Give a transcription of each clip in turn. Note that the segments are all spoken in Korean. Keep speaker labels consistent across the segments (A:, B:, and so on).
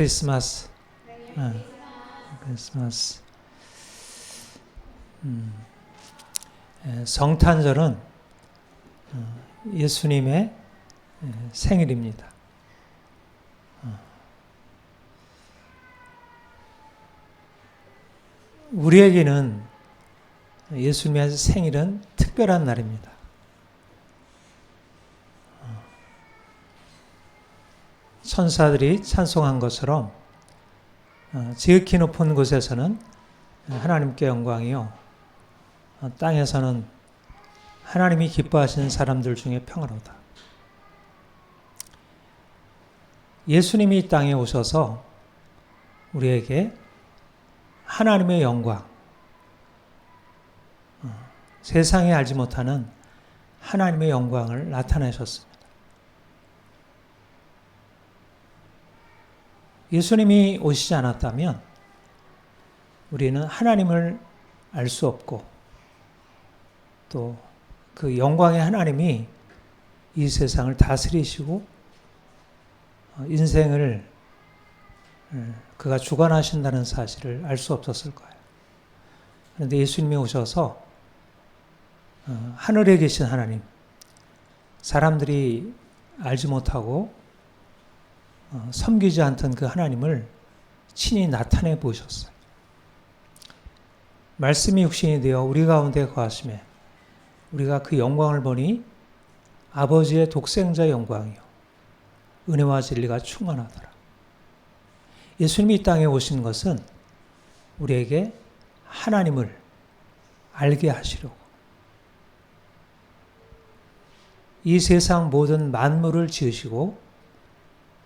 A: 크리스마스. 크리스마스. 성탄절은 예수님의 생일입니다. 우리에게는 예수님의 생일은 특별한 날입니다. 천사들이 찬송한 것처럼 지극히 높은 곳에서는 하나님께 영광이요, 땅에서는 하나님이 기뻐하시는 사람들 중에 평화로다. 예수님이 이 땅에 오셔서 우리에게 하나님의 영광, 세상에 알지 못하는 하나님의 영광을 나타내셨습니다. 예수님이 오시지 않았다면 우리는 하나님을 알 수 없고, 또 그 영광의 하나님이 이 세상을 다스리시고 인생을 그가 주관하신다는 사실을 알 수 없었을 거예요. 그런데 예수님이 오셔서 하늘에 계신 하나님, 사람들이 알지 못하고 섬기지 않던 그 하나님을 친히 나타내 보셨어요. 말씀이 육신이 되어 우리 가운데 거하심에 우리가 그 영광을 보니 아버지의 독생자 영광이요 은혜와 진리가 충만하더라. 예수님이 이 땅에 오신 것은 우리에게 하나님을 알게 하시려고, 이 세상 모든 만물을 지으시고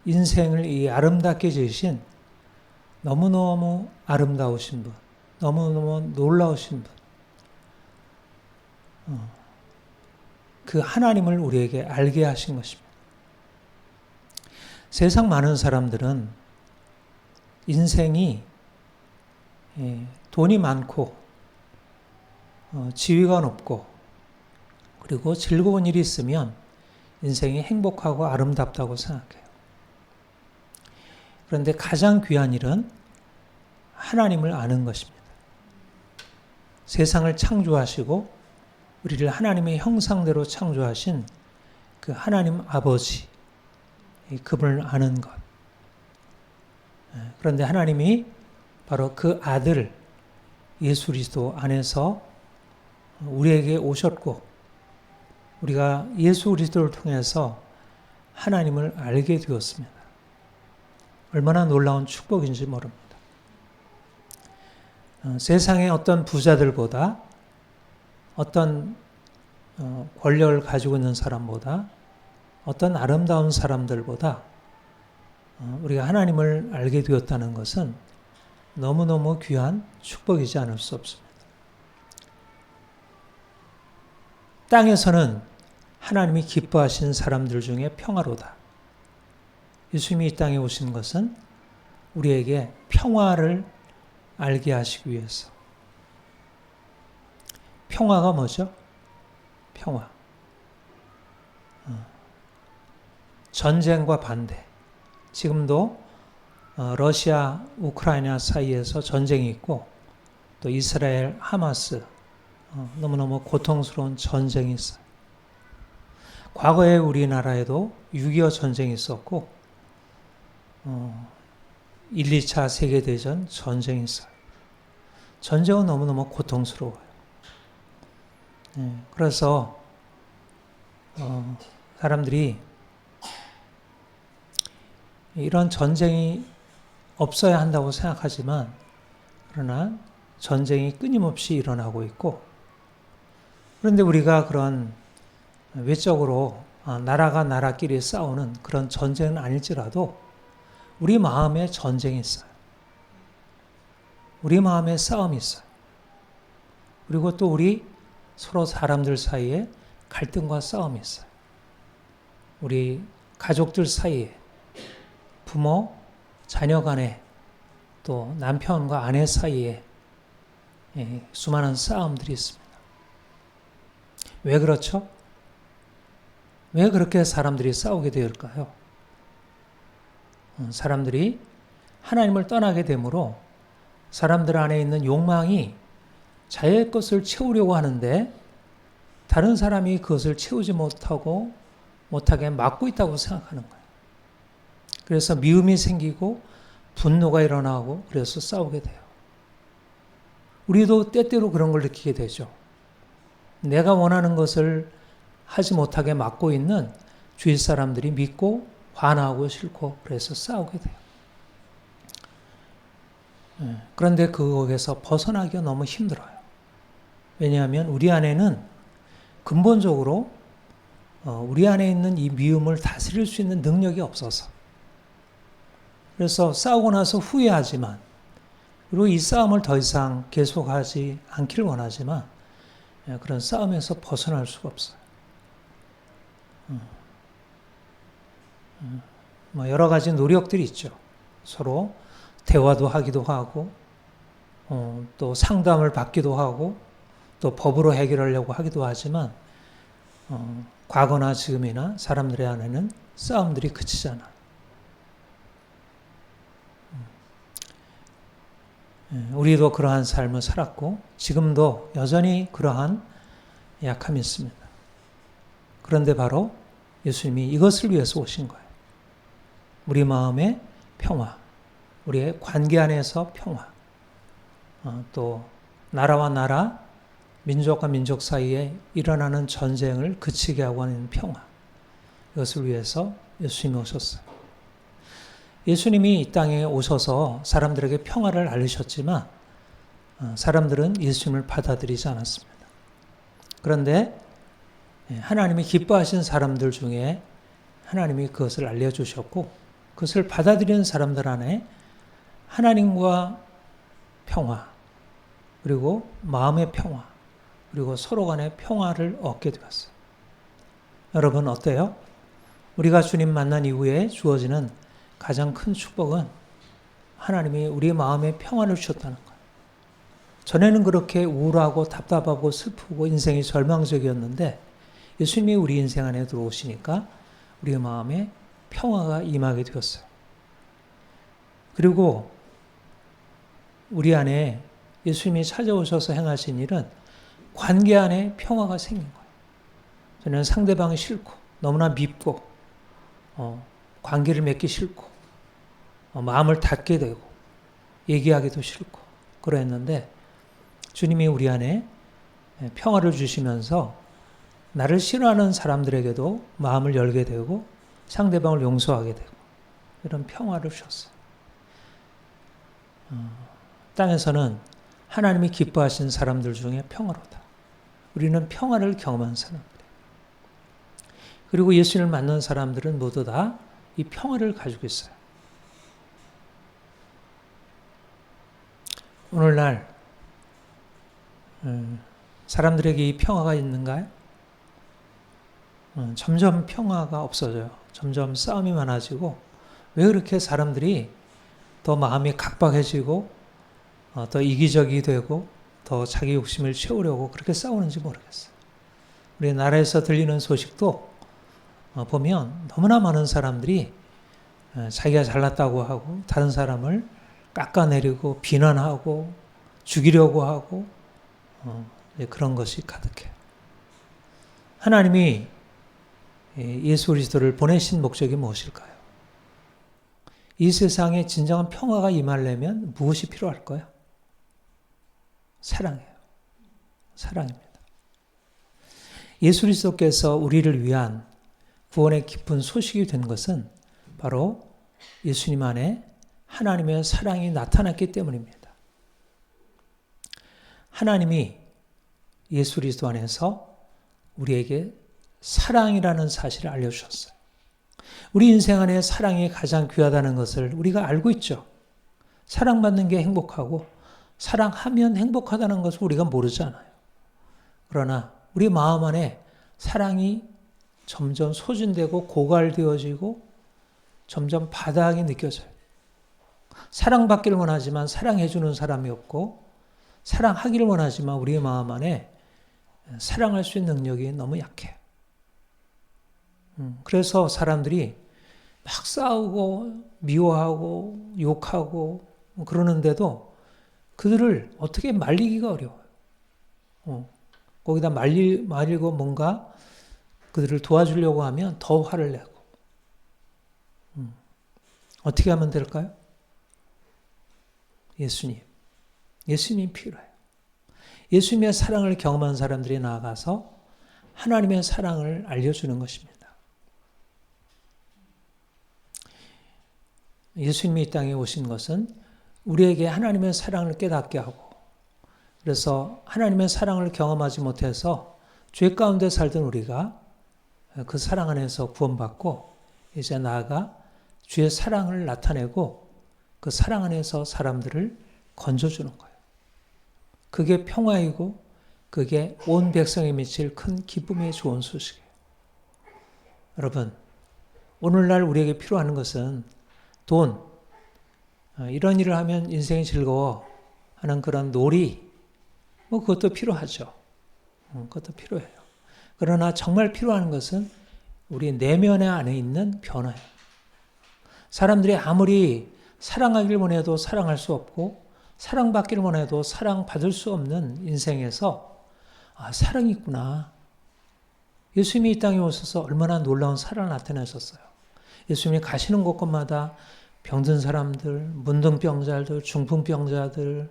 A: 인생을 이 아름답게 지으신 너무너무 아름다우신 분, 너무너무 놀라우신 분, 그 하나님을 우리에게 알게 하신 것입니다. 세상 많은 사람들은 인생이 돈이 많고 지위가 높고 그리고 즐거운 일이 있으면 인생이 행복하고 아름답다고 생각해요. 그런데 가장 귀한 일은 하나님을 아는 것입니다. 세상을 창조하시고 우리를 하나님의 형상대로 창조하신 그 하나님 아버지, 그분을 아는 것. 그런데 하나님이 바로 그 아들 예수 그리스도 안에서 우리에게 오셨고, 우리가 예수 그리스도를 통해서 하나님을 알게 되었습니다. 얼마나 놀라운 축복인지 모릅니다. 세상의 어떤 부자들보다, 어떤 권력을 가지고 있는 사람보다, 어떤 아름다운 사람들보다 우리가 하나님을 알게 되었다는 것은 너무너무 귀한 축복이지 않을 수 없습니다. 땅에서는 하나님이 기뻐하시는 사람들 중에 평화로다. 예수님이 이 땅에 오신 것은 우리에게 평화를 알게 하시기 위해서. 평화가 뭐죠? 평화. 전쟁과 반대. 지금도 러시아, 우크라이나 사이에서 전쟁이 있고, 또 이스라엘, 하마스, 너무너무 고통스러운 전쟁이 있어요. 과거에 우리나라에도 6.25 전쟁이 있었고, 1, 2차 세계대전 전쟁이 있어요. 전쟁은 너무너무 고통스러워요. 그래서 사람들이 이런 전쟁이 없어야 한다고 생각하지만, 그러나 전쟁이 끊임없이 일어나고 있고, 그런데 우리가 그런 외적으로 나라가 나라끼리 싸우는 그런 전쟁은 아닐지라도 우리 마음에 전쟁이 있어요. 우리 마음에 싸움이 있어요. 그리고 또 우리 서로 사람들 사이에 갈등과 싸움이 있어요. 우리 가족들 사이에, 부모, 자녀 간에, 또 남편과 아내 사이에 수많은 싸움들이 있습니다. 왜 그렇죠? 왜 그렇게 사람들이 싸우게 될까요? 사람들이 하나님을 떠나게 되므로 사람들 안에 있는 욕망이 자기의 것을 채우려고 하는데 다른 사람이 그것을 채우지 못하게 막고 있다고 생각하는 거예요. 그래서 미움이 생기고 분노가 일어나고 그래서 싸우게 돼요. 우리도 때때로 그런 걸 느끼게 되죠. 내가 원하는 것을 하지 못하게 막고 있는 주위 사람들이 믿고 화나고 싫고 그래서 싸우게 돼요. 그런데 거기에서 벗어나기가 너무 힘들어요. 왜냐하면 우리 안에는 근본적으로 우리 안에 있는 이 미움을 다스릴 수 있는 능력이 없어서, 그래서 싸우고 나서 후회하지만, 그리고 이 싸움을 더 이상 계속하지 않기를 원하지만 그런 싸움에서 벗어날 수가 없어요. 여러 가지 노력들이 있죠. 서로 대화도 하기도 하고 또 상담을 받기도 하고 또 법으로 해결하려고 하기도 하지만 과거나 지금이나 사람들의 안에는 싸움들이 그치지 않아요. 우리도 그러한 삶을 살았고 지금도 여전히 그러한 약함이 있습니다. 그런데 바로 예수님이 이것을 위해서 오신 거예요. 우리 마음의 평화, 우리의 관계 안에서 평화, 또 나라와 나라, 민족과 민족 사이에 일어나는 전쟁을 그치게 하고 하는 평화, 이것을 위해서 예수님이 오셨어요. 예수님이 이 땅에 오셔서 사람들에게 평화를 알리셨지만 사람들은 예수님을 받아들이지 않았습니다. 그런데 하나님이 기뻐하신 사람들 중에 하나님이 그것을 알려주셨고 그것을 받아들이는 사람들 안에 하나님과 평화, 그리고 마음의 평화, 그리고 서로 간의 평화를 얻게 되었어요. 여러분 어때요? 우리가 주님 만난 이후에 주어지는 가장 큰 축복은 하나님이 우리 마음에 평화를 주셨다는 거예요. 전에는 그렇게 우울하고 답답하고 슬프고 인생이 절망적이었는데 예수님이 우리 인생 안에 들어오시니까 우리 마음에 평화가 임하게 되었어요. 그리고 우리 안에 예수님이 찾아오셔서 행하신 일은 관계 안에 평화가 생긴 거예요. 저는 상대방이 싫고 너무나 밉고 관계를 맺기 싫고 마음을 닫게 되고 얘기하기도 싫고 그랬는데 주님이 우리 안에 평화를 주시면서 나를 싫어하는 사람들에게도 마음을 열게 되고 상대방을 용서하게 되고 이런 평화를 주셨어요. 땅에서는 하나님이 기뻐하신 사람들 중에 평화로다. 우리는 평화를 경험한 사람들이에요. 그리고 예수님을 만난 사람들은 모두 다 이 평화를 가지고 있어요. 오늘날 사람들에게 이 평화가 있는가요? 점점 평화가 없어져요. 점점 싸움이 많아지고 왜 그렇게 사람들이 더 마음이 각박해지고 더 이기적이 되고 더 자기 욕심을 채우려고 그렇게 싸우는지 모르겠어요. 우리 나라에서 들리는 소식도 보면 너무나 많은 사람들이 자기가 잘났다고 하고 다른 사람을 깎아내리고 비난하고 죽이려고 하고 그런 것이 가득해요. 하나님이 예수 그리스도를 보내신 목적이 무엇일까요? 이 세상에 진정한 평화가 임하려면 무엇이 필요할까요? 사랑이에요. 사랑입니다. 예수 그리스도께서 우리를 위한 구원의 깊은 소식이 된 것은 바로 예수님 안에 하나님의 사랑이 나타났기 때문입니다. 하나님이 예수 그리스도 안에서 우리에게 사랑이라는 사실을 알려주셨어요. 우리 인생 안에 사랑이 가장 귀하다는 것을 우리가 알고 있죠. 사랑받는 게 행복하고 사랑하면 행복하다는 것을 우리가 모르잖아요. 그러나 우리 마음 안에 사랑이 점점 소진되고 고갈되어지고 점점 바닥이 느껴져요. 사랑받기를 원하지만 사랑해주는 사람이 없고 사랑하기를 원하지만 우리의 마음 안에 사랑할 수 있는 능력이 너무 약해요. 그래서 사람들이 막 싸우고 미워하고 욕하고 그러는데도 그들을 어떻게 말리기가 어려워요. 거기다 말리고 뭔가 그들을 도와주려고 하면 더 화를 내고. 어떻게 하면 될까요? 예수님 필요해요. 예수님의 사랑을 경험한 사람들이 나아가서 하나님의 사랑을 알려주는 것입니다. 예수님이 이 땅에 오신 것은 우리에게 하나님의 사랑을 깨닫게 하고, 그래서 하나님의 사랑을 경험하지 못해서 죄 가운데 살던 우리가 그 사랑 안에서 구원받고 이제 나아가 주의 사랑을 나타내고 그 사랑 안에서 사람들을 건져주는 거예요. 그게 평화이고 그게 온 백성에 미칠 큰 기쁨의 좋은 소식이에요. 여러분, 오늘날 우리에게 필요한 것은 돈, 이런 일을 하면 인생이 즐거워 하는 그런 놀이, 그것도 필요하죠. 그것도 필요해요. 그러나 정말 필요한 것은 우리 내면에 안에 있는 변화예요. 사람들이 아무리 사랑하기를 원해도 사랑할 수 없고 사랑받기를 원해도 사랑받을 수 없는 인생에서 사랑이 있구나. 예수님이 이 땅에 오셔서 얼마나 놀라운 사랑을 나타내셨어요. 예수님이 가시는 곳곳마다 병든 사람들, 문둥병자들, 중풍병자들,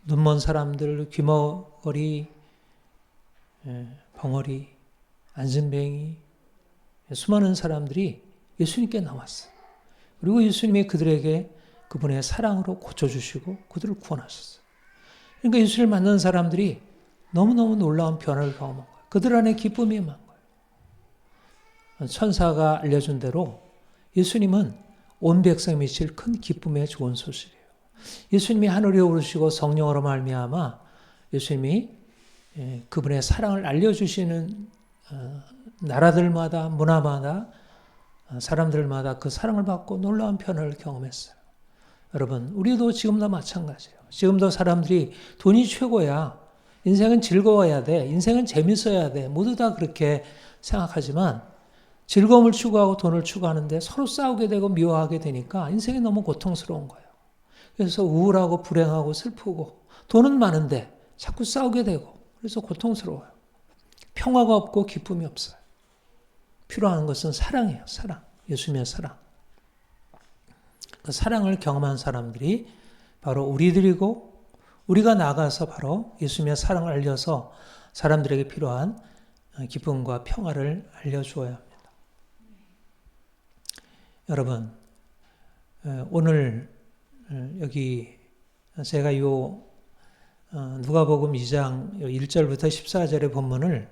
A: 눈먼 사람들, 귀머거리, 벙어리, 안진뱅이, 수많은 사람들이 예수님께 나왔어요. 그리고 예수님이 그들에게 그분의 사랑으로 고쳐주시고 그들을 구원하셨어요. 그러니까 예수를 만난 사람들이 너무너무 놀라운 변화를 경험한 거예요. 그들 안에 기쁨이 임한 거예요. 천사가 알려준 대로 예수님은 온 백성에 미칠 큰 기쁨의 좋은 소식이에요. 예수님이 하늘에 오르시고 성령으로 말미암아 예수님이 그분의 사랑을 알려주시는 나라들마다 문화마다 사람들마다 그 사랑을 받고 놀라운 변화를 경험했어요. 여러분, 우리도 지금도 마찬가지예요. 지금도 사람들이 돈이 최고야. 인생은 즐거워야 돼. 인생은 재밌어야 돼. 모두 다 그렇게 생각하지만 즐거움을 추구하고 돈을 추구하는데 서로 싸우게 되고 미워하게 되니까 인생이 너무 고통스러운 거예요. 그래서 우울하고 불행하고 슬프고 돈은 많은데 자꾸 싸우게 되고 그래서 고통스러워요. 평화가 없고 기쁨이 없어요. 필요한 것은 사랑이에요. 사랑. 예수님의 사랑. 그 사랑을 경험한 사람들이 바로 우리들이고 우리가 나가서 바로 예수님의 사랑을 알려서 사람들에게 필요한 기쁨과 평화를 알려주어야 합니다. 여러분, 오늘 여기 제가 누가복음 2장 1절부터 14절의 본문을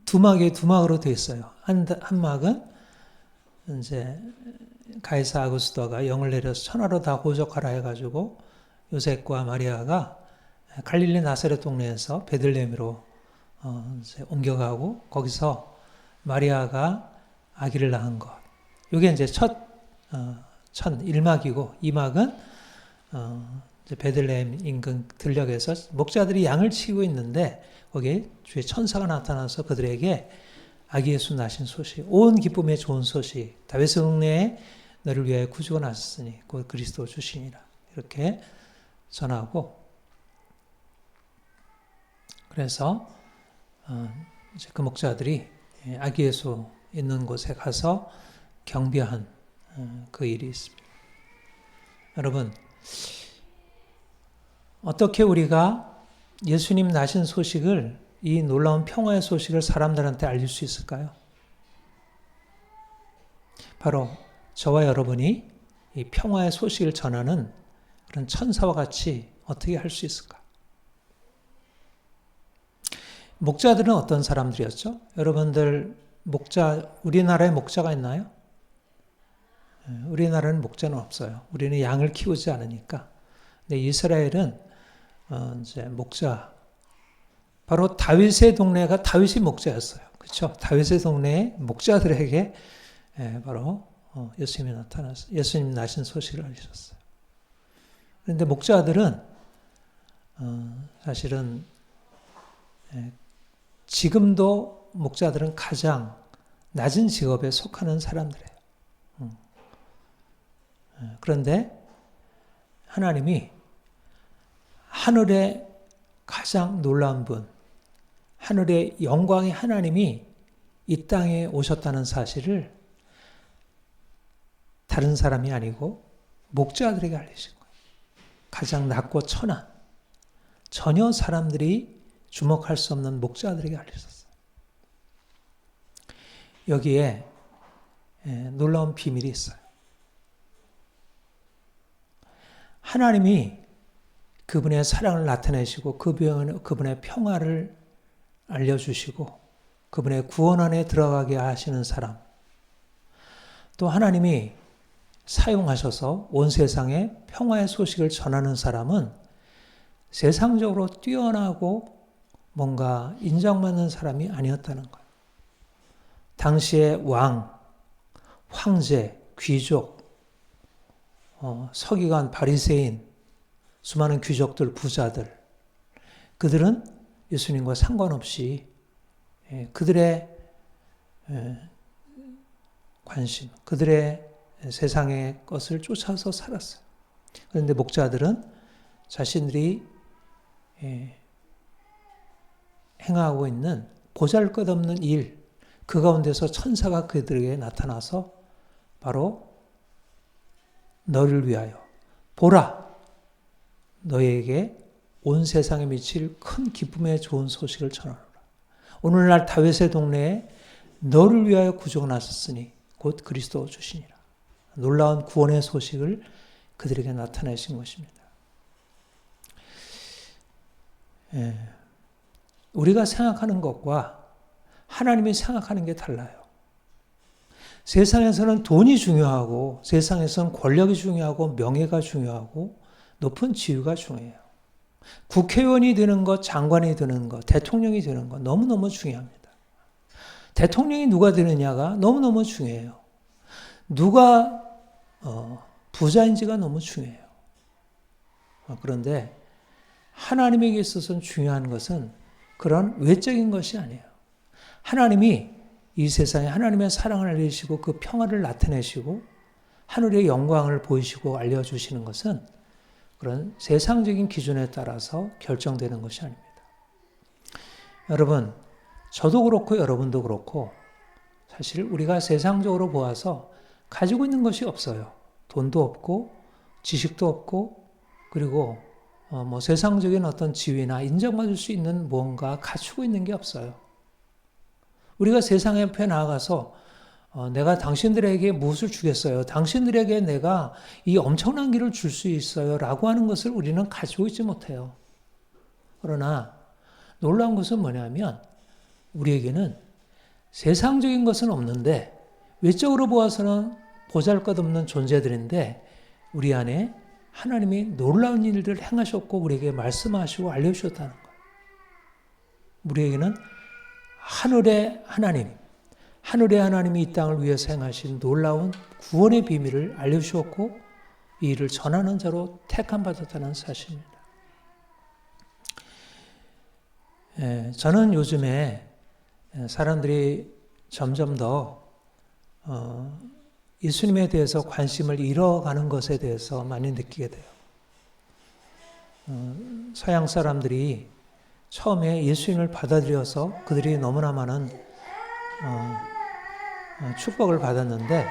A: 두 막으로 되어 있어요. 한 막은 이제 가이사 아구스토가 영을 내려서 천하로 다 호적하라 해가지고 요셉과 마리아가 갈릴리 나사렛 동네에서 베들레헴으로 이제 옮겨가고 거기서 마리아가 아기를 낳은 것. 이게 이제 첫 1막이고 2막은 이제 베들레헴 인근 들녘에서 목자들이 양을 치고 있는데 거기에 주의 천사가 나타나서 그들에게 아기 예수 나신 소식, 온 기쁨의 좋은 소식, 다윗의 동네에 너를 위하여 구주가 나셨으니 곧 그리스도 주시니라 이렇게 전하고, 그래서 이제 그 목자들이 아기 예수 있는 곳에 가서 경배한 그 일이 있습니다. 여러분, 어떻게 우리가 예수님 나신 소식을, 이 놀라운 평화의 소식을 사람들한테 알릴 수 있을까요? 바로 저와 여러분이 이 평화의 소식을 전하는 그런 천사와 같이 어떻게 할 수 있을까? 목자들은 어떤 사람들이었죠? 여러분들 우리나라에 목자가 있나요? 우리나라는 목자는 없어요. 우리는 양을 키우지 않으니까. 근데 이스라엘은 이제 목자, 바로 다윗의 동네가 다윗이 목자였어요. 그렇죠? 다윗의 동네의 목자들에게 바로 예수님이 나타나서 예수님 나신 소식을 알리셨어요. 그런데 목자들은 사실은 지금도 목자들은 가장 낮은 직업에 속하는 사람들이에요. 그런데 하나님이 하늘의 가장 놀라운 분, 하늘의 영광의 하나님이 이 땅에 오셨다는 사실을 다른 사람이 아니고 목자들에게 알리신 거예요. 가장 낮고 천한, 전혀 사람들이 주목할 수 없는 목자들에게 알리셨어요. 여기에 놀라운 비밀이 있어요. 하나님이 그분의 사랑을 나타내시고 그분의 평화를 알려주시고 그분의 구원 안에 들어가게 하시는 사람, 또 하나님이 사용하셔서 온 세상에 평화의 소식을 전하는 사람은 세상적으로 뛰어나고 뭔가 인정받는 사람이 아니었다는 거예요. 당시의 왕, 황제, 귀족, 서기관, 바리새인, 수많은 귀족들, 부자들, 그들은 예수님과 상관없이 그들의 관심, 그들의 세상의 것을 쫓아서 살았어요. 그런데 목자들은 자신들이 행하고 있는 보잘것없는 일, 그 가운데서 천사가 그들에게 나타나서 바로 너를 위하여 보라, 너에게 온 세상에 미칠 큰 기쁨의 좋은 소식을 전하노라. 오늘날 다윗의 동네에 너를 위하여 구주가 나섰으니 곧 그리스도 주시니라. 놀라운 구원의 소식을 그들에게 나타내신 것입니다. 우리가 생각하는 것과 하나님이 생각하는 게 달라요. 세상에서는 돈이 중요하고 세상에서는 권력이 중요하고 명예가 중요하고 높은 지위가 중요해요. 국회의원이 되는 것, 장관이 되는 것, 대통령이 되는 것 너무너무 중요합니다. 대통령이 누가 되느냐가 너무너무 중요해요. 누가 부자인지가 너무 중요해요. 그런데 하나님에게 있어서는 중요한 것은 그런 외적인 것이 아니에요. 하나님이 이 세상에 하나님의 사랑을 알리시고 그 평화를 나타내시고 하늘의 영광을 보이시고 알려주시는 것은 그런 세상적인 기준에 따라서 결정되는 것이 아닙니다. 여러분, 저도 그렇고 여러분도 그렇고 사실 우리가 세상적으로 보아서 가지고 있는 것이 없어요. 돈도 없고 지식도 없고 그리고 세상적인 어떤 지위나 인정받을 수 있는 무언가 갖추고 있는 게 없어요. 우리가 세상 옆에 나아가서 내가 당신들에게 무엇을 주겠어요? 당신들에게 내가 이 엄청난 길을 줄 수 있어요. 라고 하는 것을 우리는 가지고 있지 못해요. 그러나 놀라운 것은 뭐냐면 우리에게는 세상적인 것은 없는데 외적으로 보아서는 보잘것없는 존재들인데 우리 안에 하나님이 놀라운 일들을 행하셨고 우리에게 말씀하시고 알려주셨다는 거예요. 우리에게는 하늘의 하나님이 이 땅을 위해서 행하신 놀라운 구원의 비밀을 알려주셨고 이 일을 전하는 자로 택함받았다는 사실입니다. 저는 요즘에 사람들이 점점 더 예수님에 대해서 관심을 잃어가는 것에 대해서 많이 느끼게 돼요. 서양 사람들이 처음에 예수님을 받아들여서 그들이 너무나 많은 축복을 받았는데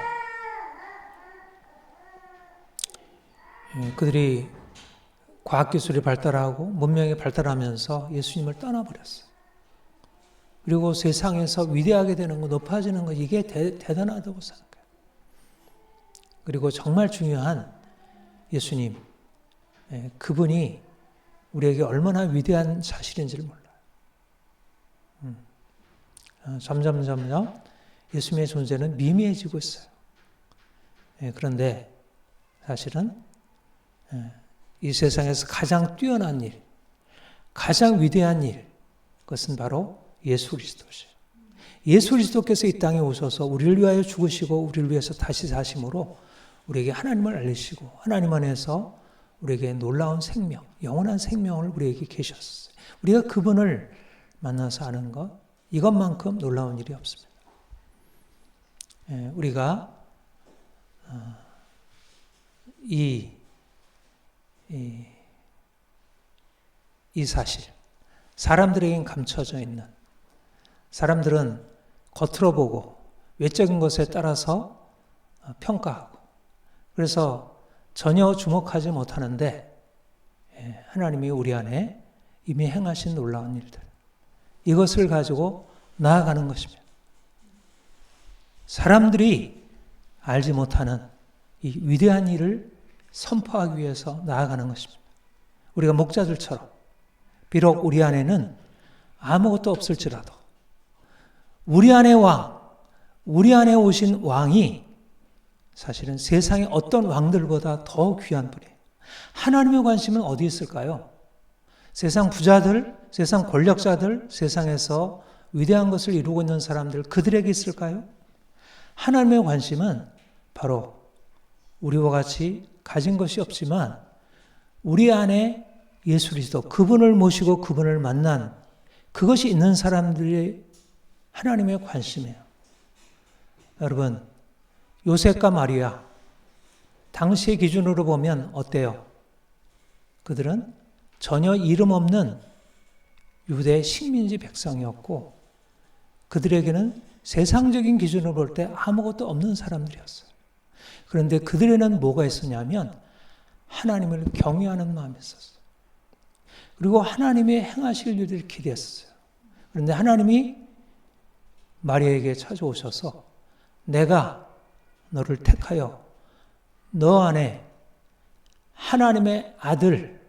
A: 그들이 과학기술이 발달하고 문명이 발달하면서 예수님을 떠나버렸어요. 그리고 세상에서 위대하게 되는 거, 높아지는 거 이게 대단하다고 생각해요. 그리고 정말 중요한 예수님, 그분이 우리에게 얼마나 위대한 사실인지를 몰라요. 점점 예수님의 존재는 미미해지고 있어요. 그런데 사실은 이 세상에서 가장 뛰어난 일, 가장 위대한 일, 그것은 바로 예수 그리스도시에요. 예수 그리스도께서 이 땅에 오셔서 우리를 위하여 죽으시고 우리를 위해서 다시 사심으로 우리에게 하나님을 알리시고 하나님 안에서 우리에게 놀라운 생명, 영원한 생명을 우리에게 계셨어요. 우리가 그분을 만나서 아는 것, 이것만큼 놀라운 일이 없습니다. 우리가 이 사실, 사람들에겐 감춰져 있는, 사람들은 겉으로 보고 외적인 것에 따라서 평가하고, 그래서 전혀 주목하지 못하는데 하나님이 우리 안에 이미 행하신 놀라운 일들, 이것을 가지고 나아가는 것입니다. 사람들이 알지 못하는 이 위대한 일을 선포하기 위해서 나아가는 것입니다. 우리가 목자들처럼 비록 우리 안에는 아무것도 없을지라도 우리 안에 우리 안에 오신 왕이 사실은 세상의 어떤 왕들보다 더 귀한 분이에요. 하나님의 관심은 어디 있을까요? 세상 부자들, 세상 권력자들, 세상에서 위대한 것을 이루고 있는 사람들, 그들에게 있을까요? 하나님의 관심은 바로 우리와 같이 가진 것이 없지만 우리 안에 예수 그리스도, 그분을 모시고 그분을 만난 그것이 있는 사람들이 하나님의 관심이에요. 여러분, 요셉과 마리아, 당시의 기준으로 보면 어때요? 그들은 전혀 이름 없는 유대 식민지 백성이었고 그들에게는 세상적인 기준으로 볼 때 아무것도 없는 사람들이었어요. 그런데 그들에는 뭐가 있었냐면 하나님을 경외하는 마음이 있었어요. 그리고 하나님의 행하실 일을 기대했어요. 그런데 하나님이 마리아에게 찾아오셔서 내가 너를 택하여 너 안에 하나님의 아들,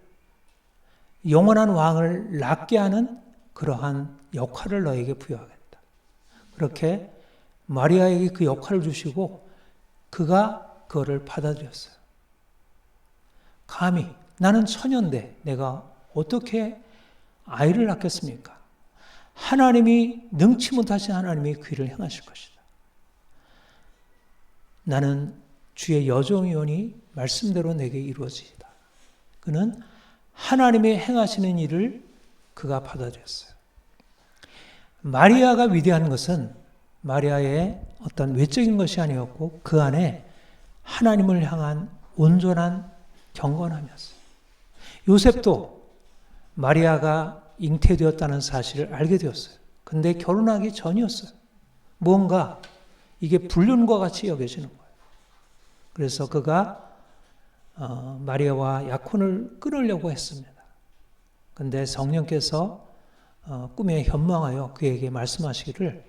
A: 영원한 왕을 낳게 하는 그러한 역할을 너에게 부여하겠다. 그렇게 마리아에게 그 역할을 주시고 그가 그거를 받아들였어요. 감히 나는 처녀인데 내가 어떻게 아이를 낳겠습니까? 하나님이 능치 못하신 하나님이 그 일을 행하실 것이다. 나는 주의 여종이오니 말씀대로 내게 이루어지이다. 그는 하나님의 행하시는 일을 그가 받아들였어요. 마리아가 위대한 것은 마리아의 어떤 외적인 것이 아니었고 그 안에 하나님을 향한 온전한 경건함이었어요. 요셉도 마리아가 잉태되었다는 사실을 알게 되었어요. 근데 결혼하기 전이었어요. 뭔가 이게 불륜과 같이 여겨지는 거예요. 그래서 그가 마리아와 약혼을 끊으려고 했습니다. 근데 성령께서 꿈에 현망하여 그에게 말씀하시기를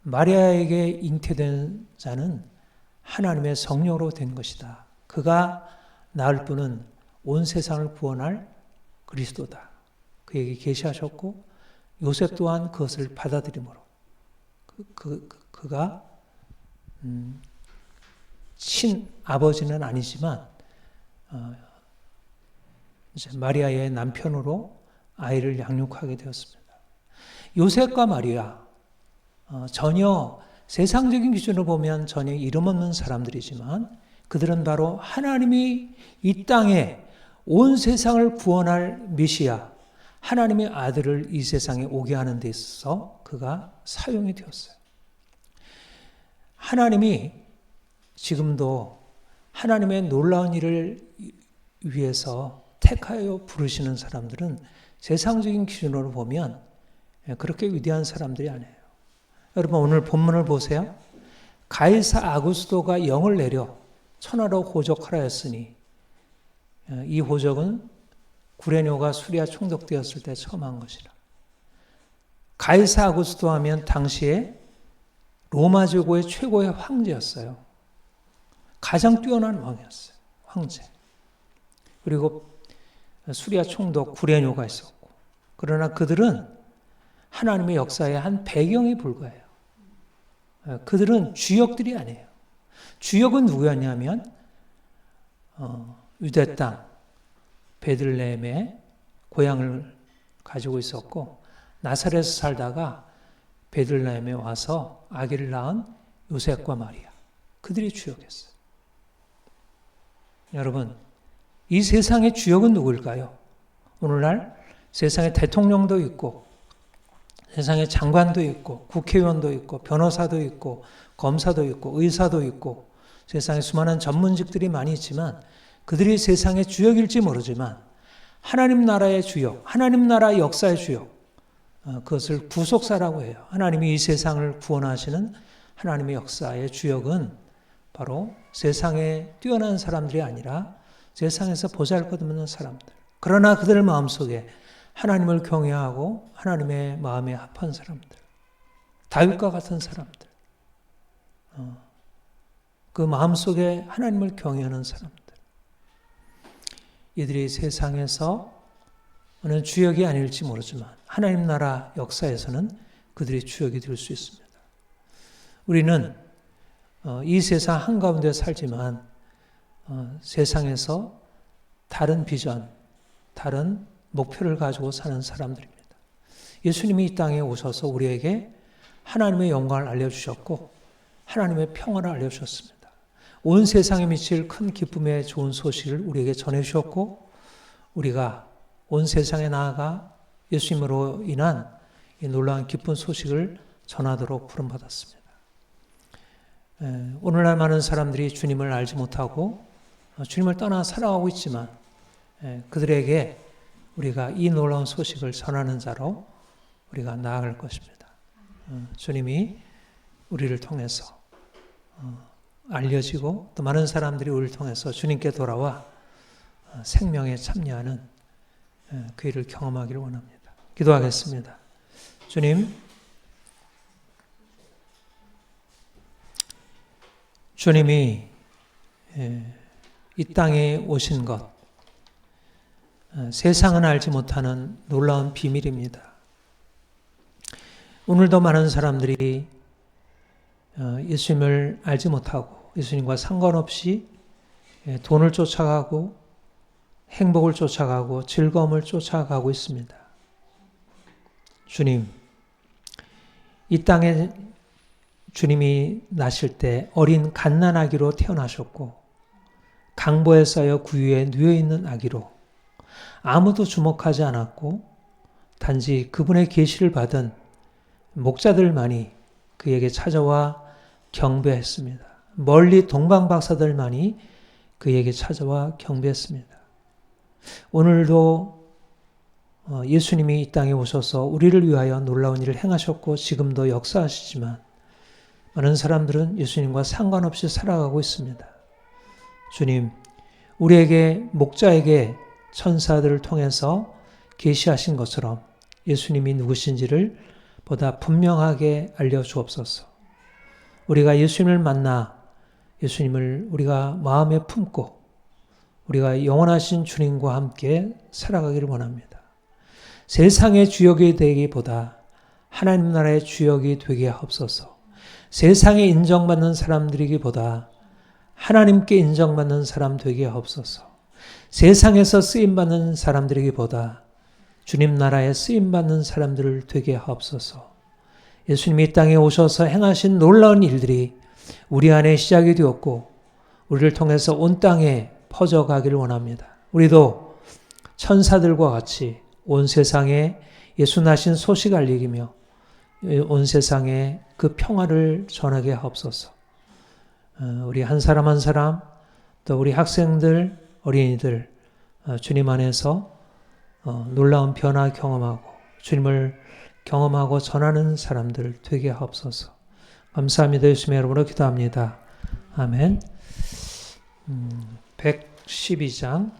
A: 마리아에게 잉태된 자는 하나님의 성령으로 된 것이다. 그가 낳을 분은 온 세상을 구원할 그리스도다. 그에게 계시하셨고 요셉 또한 그것을 받아들임으로 그가 친아버지는 아니지만 이제 마리아의 남편으로 아이를 양육하게 되었습니다. 요셉과 마리아 전혀 세상적인 기준으로 보면 전혀 이름 없는 사람들이지만 그들은 바로 하나님이 이 땅에 온 세상을 구원할 메시아 하나님의 아들을 이 세상에 오게 하는 데 있어서 그가 사용이 되었어요. 하나님이 지금도 하나님의 놀라운 일을 위해서 택하여 부르시는 사람들은 세상적인 기준으로 보면 그렇게 위대한 사람들이 아니에요. 여러분 오늘 본문을 보세요. 가이사 아구스도가 영을 내려 천하로 호적하라 했으니 이 호적은 구레뇨가 수리아 총독되었을 때 처음 한 것이라. 가이사 아구스도 하면 당시에 로마 제국의 최고의 황제였어요. 가장 뛰어난 왕이었어요. 황제. 그리고 수리아 총독 구레뇨가 있었고 그러나 그들은 하나님의 역사의 한 배경이 불과해요. 그들은 주역들이 아니에요. 주역은 누구였냐면 유대 땅 베들레헴에 고향을 가지고 있었고 나사렛에서 살다가 베들레헴에 와서 아기를 낳은 요셉과 마리아 그들이 주역이었어요. 여러분 이 세상의 주역은 누구일까요? 오늘날 세상에 대통령도 있고 세상에 장관도 있고 국회의원도 있고 변호사도 있고 검사도 있고 의사도 있고 세상에 수많은 전문직들이 많이 있지만 그들이 세상의 주역일지 모르지만 하나님 나라의 주역, 하나님 나라 역사의 주역, 그것을 구속사라고 해요. 하나님이 이 세상을 구원하시는 하나님의 역사의 주역은 바로 세상에 뛰어난 사람들이 아니라 세상에서 보잘것없는 사람들. 그러나 그들 마음속에 하나님을 경외하고 하나님의 마음에 합한 사람들. 다윗과 같은 사람들. 그 마음속에 하나님을 경외하는 사람들. 이들이 세상에서 어느 주역이 아닐지 모르지만 하나님 나라 역사에서는 그들이 주역이 될 수 있습니다. 우리는 이 세상 한가운데 살지만 세상에서 다른 비전, 다른 목표를 가지고 사는 사람들입니다. 예수님이 이 땅에 오셔서 우리에게 하나님의 영광을 알려주셨고 하나님의 평화를 알려주셨습니다. 온 세상에 미칠 큰 기쁨의 좋은 소식을 우리에게 전해주셨고 우리가 온 세상에 나아가 예수님으로 인한 이 놀라운 기쁜 소식을 전하도록 부름받았습니다. 오늘날 많은 사람들이 주님을 알지 못하고 주님을 떠나 살아가고 있지만 그들에게 우리가 이 놀라운 소식을 전하는 자로 우리가 나아갈 것입니다. 주님이 우리를 통해서 알려지고 또 많은 사람들이 우리를 통해서 주님께 돌아와 생명에 참여하는 그 일을 경험하기를 원합니다. 기도하겠습니다. 주님이 이 땅에 오신 것, 세상은 알지 못하는 놀라운 비밀입니다. 오늘도 많은 사람들이 예수님을 알지 못하고 예수님과 상관없이 돈을 쫓아가고 행복을 쫓아가고 즐거움을 쫓아가고 있습니다. 주님, 이 땅에 주님이 나실 때 어린 갓난아기로 태어나셨고 강보에 쌓여 구유에 누워있는 아기로 아무도 주목하지 않았고 단지 그분의 계시를 받은 목자들만이 그에게 찾아와 경배했습니다. 멀리 동방박사들만이 그에게 찾아와 경배했습니다. 오늘도 예수님이 이 땅에 오셔서 우리를 위하여 놀라운 일을 행하셨고 지금도 역사하시지만 많은 사람들은 예수님과 상관없이 살아가고 있습니다. 주님, 우리에게 목자에게 천사들을 통해서 계시하신 것처럼 예수님이 누구신지를 보다 분명하게 알려주옵소서. 우리가 예수님을 만나 예수님을 우리가 마음에 품고 우리가 영원하신 주님과 함께 살아가기를 원합니다. 세상의 주역이 되기보다 하나님 나라의 주역이 되게 하옵소서. 세상에 인정받는 사람들이기보다 하나님께 인정받는 사람 되게 하옵소서. 세상에서 쓰임받는 사람들이기보다 주님 나라에 쓰임받는 사람들을 되게 하옵소서. 예수님이 이 땅에 오셔서 행하신 놀라운 일들이 우리 안에 시작이 되었고 우리를 통해서 온 땅에 퍼져가기를 원합니다. 우리도 천사들과 같이 온 세상에 예수 나신 소식 알리기며 온 세상에 그 평화를 전하게 하옵소서. 우리 한 사람 한 사람 또 우리 학생들 어린이들 주님 안에서 놀라운 변화 경험하고 주님을 경험하고 전하는 사람들 되게 하옵소서. 감사합니다. 예수님의 이름으로 기도합니다. 아멘. 112장